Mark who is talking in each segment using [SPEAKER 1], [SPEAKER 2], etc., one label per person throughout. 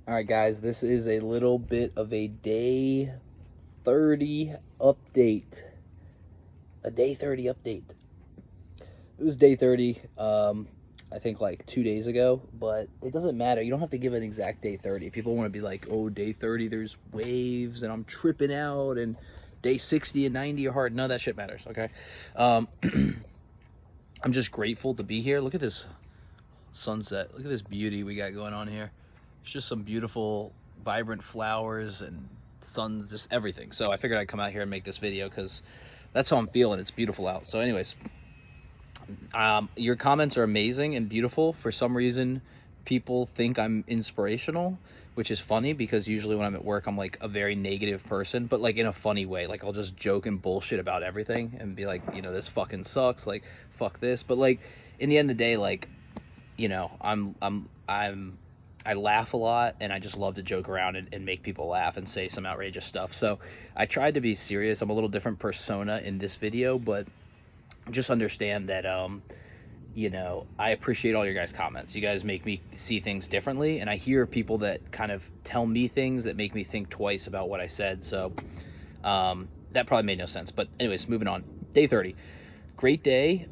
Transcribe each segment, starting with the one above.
[SPEAKER 1] All right, guys, this is a little bit of a day 30 update. A day 30 update. It was day 30, I think like 2 days ago, but it doesn't matter. You don't have to give an exact day 30. People want to be like, oh, day 30, there's waves and I'm tripping out, and day 60 and 90 are hard. None of that shit matters, okay? Um, I'm just grateful to be here. Look at this sunset. Look at this beauty we got going on here. It's just some beautiful, vibrant flowers and suns, just everything. So I figured I'd come out here and make this video because that's how I'm feeling. It's beautiful out. So anyways, your comments are amazing and beautiful. For some reason, people think I'm inspirational, which is funny because usually when I'm at work, I'm like a very negative person, but like in a funny way. Like I'll just joke and bullshit about everything and be like, this fucking sucks. Like, fuck this. But like in the end of the day, like, I laugh a lot, and I just love to joke around and make people laugh and say some outrageous stuff. So I tried to be serious. I'm a little different persona in this video, but just understand that I appreciate all your guys' comments. You guys make me see things differently, and I hear people that kind of tell me things that make me think twice about what I said. So that probably made no sense. But anyways, moving on. Day 30. Great day,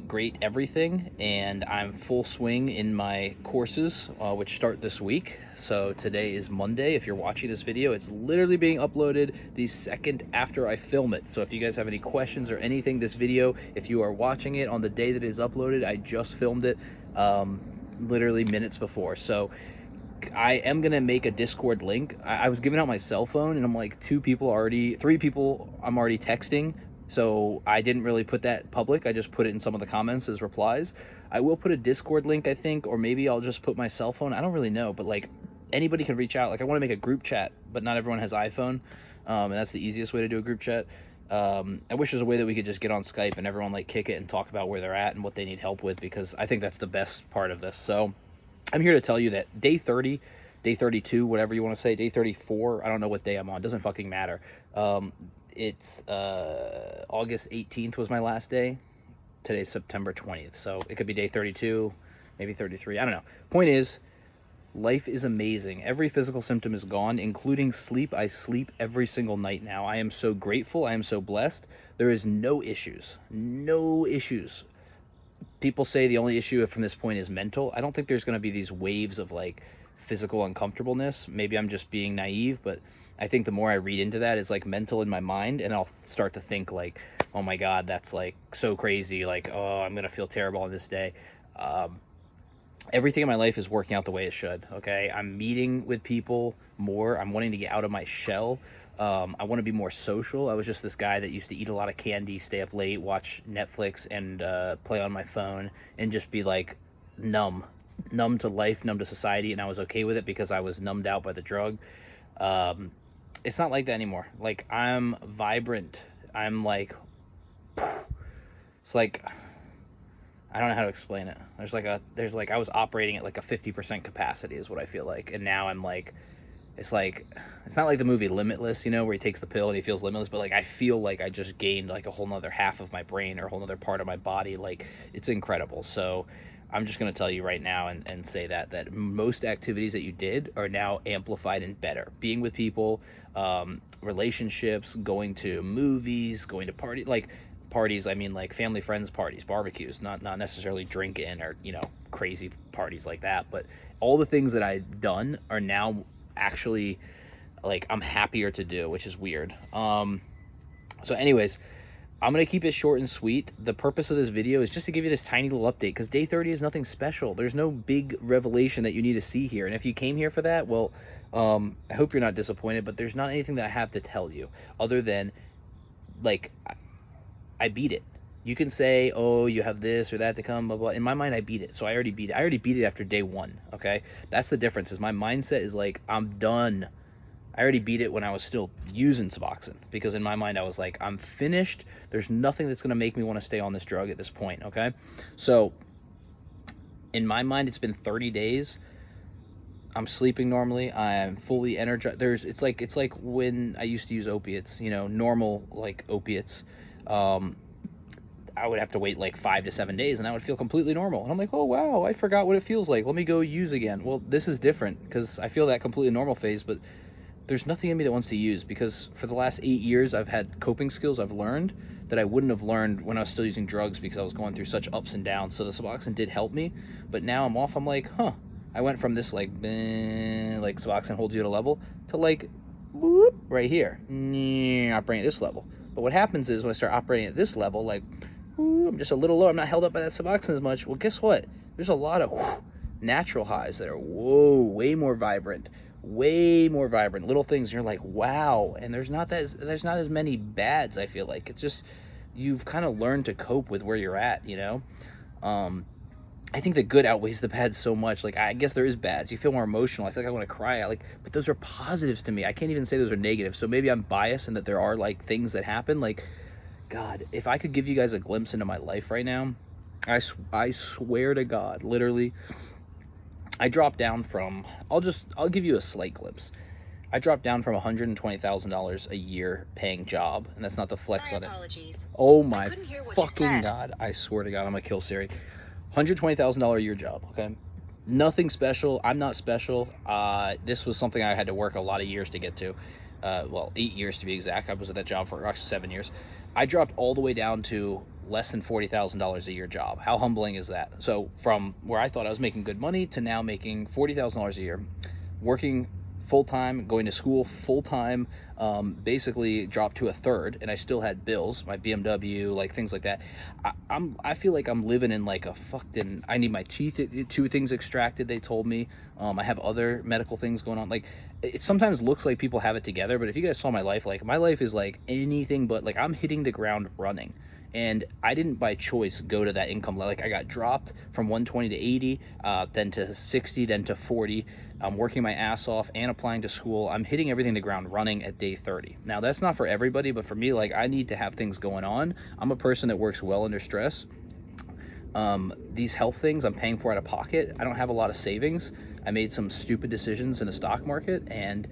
[SPEAKER 1] great everything, and I'm full swing in my courses, which start this week. So today is Monday. If you're watching this video, it's literally being uploaded the second after I film it. So if you guys have any questions or anything, this video, if you are watching it on the day that it is uploaded, I just filmed it literally minutes before. So I am gonna make a Discord link. I was giving out my cell phone, and I'm like, three people I'm already texting. So I didn't really put that public. I just put it in some of the comments as replies. I will put a Discord link, I think, or maybe I'll just put my cell phone. I don't really know, but like anybody can reach out. Like I want to make a group chat, but not everyone has iPhone, and that's the easiest way to do a group chat. I wish there's a way that we could just get on Skype and everyone like kick it and talk about where they're at and what they need help with, because I think that's the best part of this. So I'm here to tell you that day 30, day 32, whatever you want to say, day 34, I don't know what day I'm on. Doesn't fucking matter. It's August 18th was my last day. Today's September 20th. So it could be day 32, maybe 33. I don't know. Point is, life is amazing. Every physical symptom is gone, including sleep. I sleep every single night now. I am so grateful. I am so blessed. There is no issues. No issues. People say the only issue from this point is mental. I don't think there's going to be these waves of like physical uncomfortableness. Maybe I'm just being naive, but I think the more I read into that is like mental in my mind, and I'll start to think like, oh my God, that's like so crazy. Like, oh, I'm going to feel terrible on this day. Everything in my life is working out the way it should. Okay. I'm meeting with people more. I'm wanting to get out of my shell. I want to be more social. I was just this guy that used to eat a lot of candy, stay up late, watch Netflix, and play on my phone, and just be like numb to life, numb to society, and I was okay with it because I was numbed out by the drug. It's not like that anymore. Like, I'm vibrant. I'm like, it's like, I don't know how to explain it. I was operating at like a 50% capacity is what I feel like, and now I'm like, it's not like the movie Limitless, where he takes the pill and he feels limitless, but like I feel like I just gained like a whole nother half of my brain or a whole nother part of my body. Like, it's incredible. So I'm just going to tell you right now and say that most activities that you did are now amplified and better. Being with people, relationships, going to movies, going to parties, I mean like family, friends parties, barbecues, not necessarily drinking or, crazy parties like that. But all the things that I've done are now actually like I'm happier to do, which is weird. So anyways, I'm going to keep it short and sweet. The purpose of this video is just to give you this tiny little update, because day 30 is nothing special. There's no big revelation that you need to see here. And if you came here for that, well, I hope you're not disappointed, but there's not anything that I have to tell you other than, like, I beat it. You can say, oh, you have this or that to come, blah, blah. In my mind, I beat it. So I already beat it. I already beat it after day 1, okay? That's the difference, is my mindset is like, I'm done. I already beat it when I was still using suboxone, because in my mind I was like, I'm finished. There's nothing that's going to make me want to stay on this drug at this point, okay? So in my mind, it's been 30 days. I'm sleeping normally. I'm fully energized. It's like when I used to use opiates, normal like opiates. I would have to wait like 5 to 7 days, and I would feel completely normal. And I'm like, oh wow, I forgot what it feels like. Let me go use again. Well, this is different because I feel that completely normal phase, but there's nothing in me that wants to use, because for the last 8 years I've had coping skills I've learned that I wouldn't have learned when I was still using drugs, because I was going through such ups and downs. So the suboxone did help me, but now I'm off. I'm like, huh. I went from this like suboxone holds you at a level to like whoop, right here, operating at this level. But what happens is when I start operating at this level, like I'm just a little lower, I'm not held up by that suboxone as much. Well, guess what? There's a lot of natural highs that are way more vibrant, little things, and you're like, wow. And there's not as many bads. I feel like it's just, you've kind of learned to cope with where you're at, you know. I think the good outweighs the bad so much. Like, I guess there is bads. You feel more emotional. I feel like I want to cry. But those are positives to me. I can't even say those are negatives. So maybe I'm biased in that there are like things that happen. Like, God, if I could give you guys a glimpse into my life right now, I swear to God, literally, I dropped down from, I'll give you a slight glimpse. I dropped down from $120,000 a year paying job, and that's not the flex on it. Oh my fucking God. I swear to God, I'm gonna kill Siri. $120,000 a year job, okay? Nothing special. I'm not special. This was something I had to work a lot of years to get to. Well, 8 years to be exact. I was at that job for actually 7 years. I dropped all the way down to less than $40,000 a year job. How humbling is that? So from where I thought I was making good money to now making $40,000 a year, working full-time, going to school full-time, basically dropped to a third, and I still had bills, my BMW, like things like that. I feel like I'm living in like a fucking, I need my two things extracted, they told me. I have other medical things going on. Like, it sometimes looks like people have it together, but if you guys saw my life, like my life is like anything but, like, I'm hitting the ground running. And I didn't by choice go to that income level. Like, I got dropped from 120 to 80, then to 60, then to 40. I'm working my ass off and applying to school. I'm hitting everything the ground running at day 30. Now, that's not for everybody, but for me, like, I need to have things going on. I'm a person that works well under stress. These health things I'm paying for out of pocket. I don't have a lot of savings. I made some stupid decisions in the stock market, and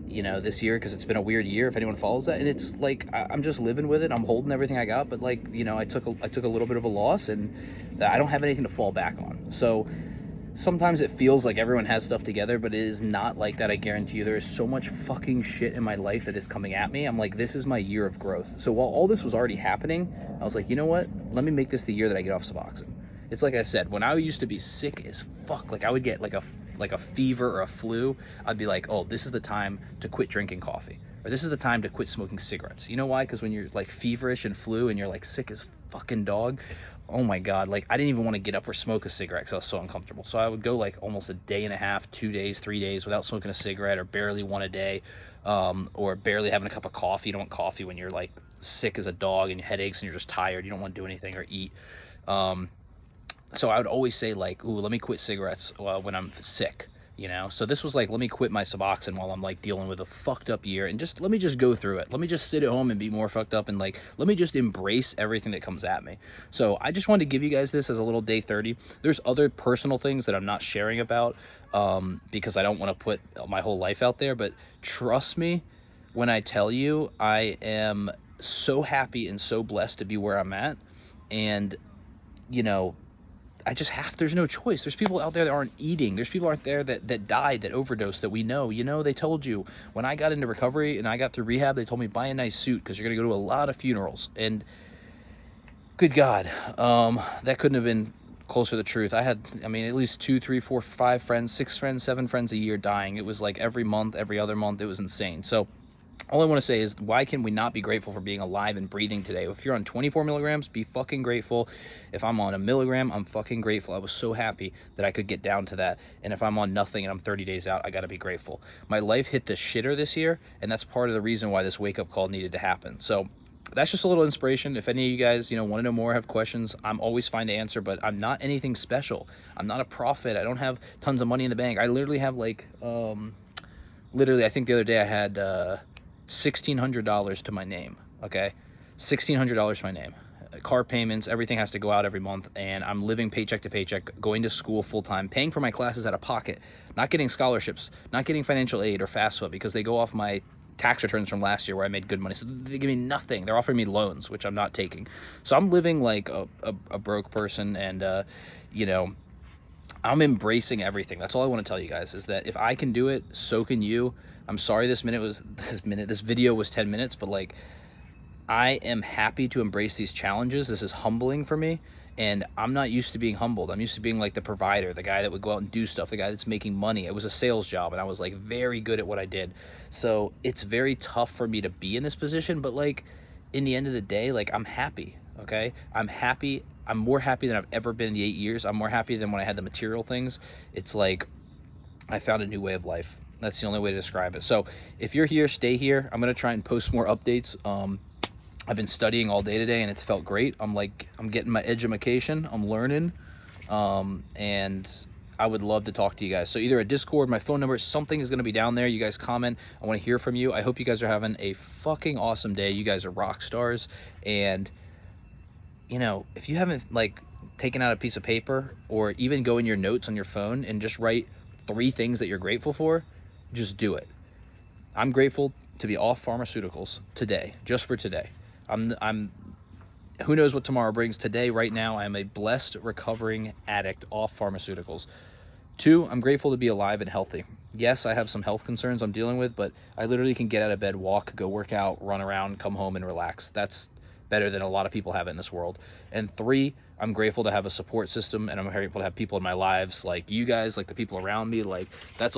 [SPEAKER 1] you know, this year, because it's been a weird year if anyone follows that, and it's like I'm just living with it. I'm holding everything I got, but, like, you know, I took a little bit of a loss, and I don't have anything to fall back on. So sometimes it feels like everyone has stuff together, but it is not like that. I guarantee you, there is so much fucking shit in my life that is coming at me. I'm like, this is my year of growth. So while all this was already happening, I was like, you know what, let me make this the year that I get off Suboxone. It's like I said, when I used to be sick as fuck, like I would get like a fever or a flu, I'd be like, oh, this is the time to quit drinking coffee, or this is the time to quit smoking cigarettes. You know why? Because when you're like feverish and flu and you're like sick as fucking dog, oh my God, like I didn't even want to get up or smoke a cigarette because I was so uncomfortable. So I would go like almost a day and a half, 2 days, 3 days without smoking a cigarette, or barely one a day, or barely having a cup of coffee. You don't want coffee when you're like sick as a dog and headaches and you're just tired. You don't want to do anything or eat. So I would always say, like, ooh, let me quit cigarettes when I'm sick, you know? So this was like, let me quit my Suboxone while I'm like dealing with a fucked up year, and just let me just go through it. Let me just sit at home and be more fucked up, and like, let me just embrace everything that comes at me. So I just wanted to give you guys this as a little day 30. There's other personal things that I'm not sharing about because I don't want to put my whole life out there, but trust me when I tell you, I am so happy and so blessed to be where I'm at. And, you know, I just there's no choice. There's people out there that aren't eating. There's people out there that died, that overdosed, that we know. You know, they told you, when I got into recovery and I got through rehab, they told me, buy a nice suit because you're going to go to a lot of funerals. And good God, that couldn't have been closer to the truth. I mean, at least 2, 3, 4, 5 friends, 6 friends, 7 friends a year dying. It was like every month, every other month. It was insane. So all I want to say is, why can we not be grateful for being alive and breathing today? If you're on 24 milligrams, be fucking grateful. If I'm on 1 milligram, I'm fucking grateful. I was so happy that I could get down to that. And if I'm on nothing and I'm 30 days out, I got to be grateful. My life hit the shitter this year, and that's part of the reason why this wake-up call needed to happen. So that's just a little inspiration. If any of you guys, you know, want to know more, have questions, I'm always fine to answer, but I'm not anything special. I'm not a prophet. I don't have tons of money in the bank. I literally have like, literally, I think the other day I had $1,600 to my name, okay? $1,600 to my name. Car payments, everything has to go out every month, and I'm living paycheck to paycheck, going to school full-time, paying for my classes out of pocket, not getting scholarships, not getting financial aid or FAFSA because they go off my tax returns from last year where I made good money. So they give me nothing. They're offering me loans, which I'm not taking. So I'm living like a broke person, and you know, I'm embracing everything. That's all I want to tell you guys, is that if I can do it, so can you. I'm sorry this video was 10 minutes, but like, I am happy to embrace these challenges. This is humbling for me, and I'm not used to being humbled. I'm used to being like the provider, the guy that would go out and do stuff, the guy that's making money. It was a sales job, and I was like very good at what I did. So it's very tough for me to be in this position, but like, in the end of the day, like, I'm happy, okay? I'm happy. I'm more happy than I've ever been in the 8 years. I'm more happy than when I had the material things. It's like I found a new way of life. That's the only way to describe it. So if you're here, stay here. I'm gonna try and post more updates. I've been studying all day today, and it's felt great. I'm getting my education. I'm learning, and I would love to talk to you guys. So either a Discord, my phone number, something is going to be down there. You guys comment. I want to hear from you. I hope you guys are having a fucking awesome day. You guys are rock stars. And, you know, if you haven't like taken out a piece of paper, or even go in your notes on your phone and just write 3 things that you're grateful for, just do it. I'm grateful to be off pharmaceuticals today, just for today. Who knows what tomorrow brings. Today, right now, I'm a blessed recovering addict off pharmaceuticals. 2, I'm grateful to be alive and healthy. Yes, I have some health concerns I'm dealing with, but I literally can get out of bed, walk, go work out, run around, come home and relax. That's better than a lot of people have it in this world. And 3, I'm grateful to have a support system, and I'm grateful to have people in my lives like you guys, like the people around me. Like, that's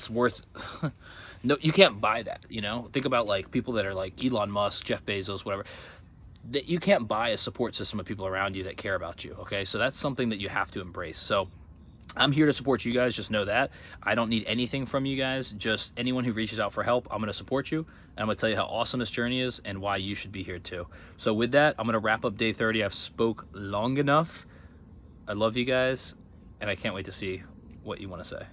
[SPEAKER 1] worth no, you can't buy that, you know? Think about like people that are like Elon Musk, Jeff Bezos, whatever. That you can't buy a support system of people around you that care about you, okay? So that's something that you have to embrace. So I'm here to support you guys, just know that. I don't need anything from you guys, just anyone who reaches out for help, I'm gonna support you, and I'm gonna tell you how awesome this journey is and why you should be here too. So with that, I'm gonna wrap up day 30. I've spoke long enough. I love you guys, and I can't wait to see what you wanna say.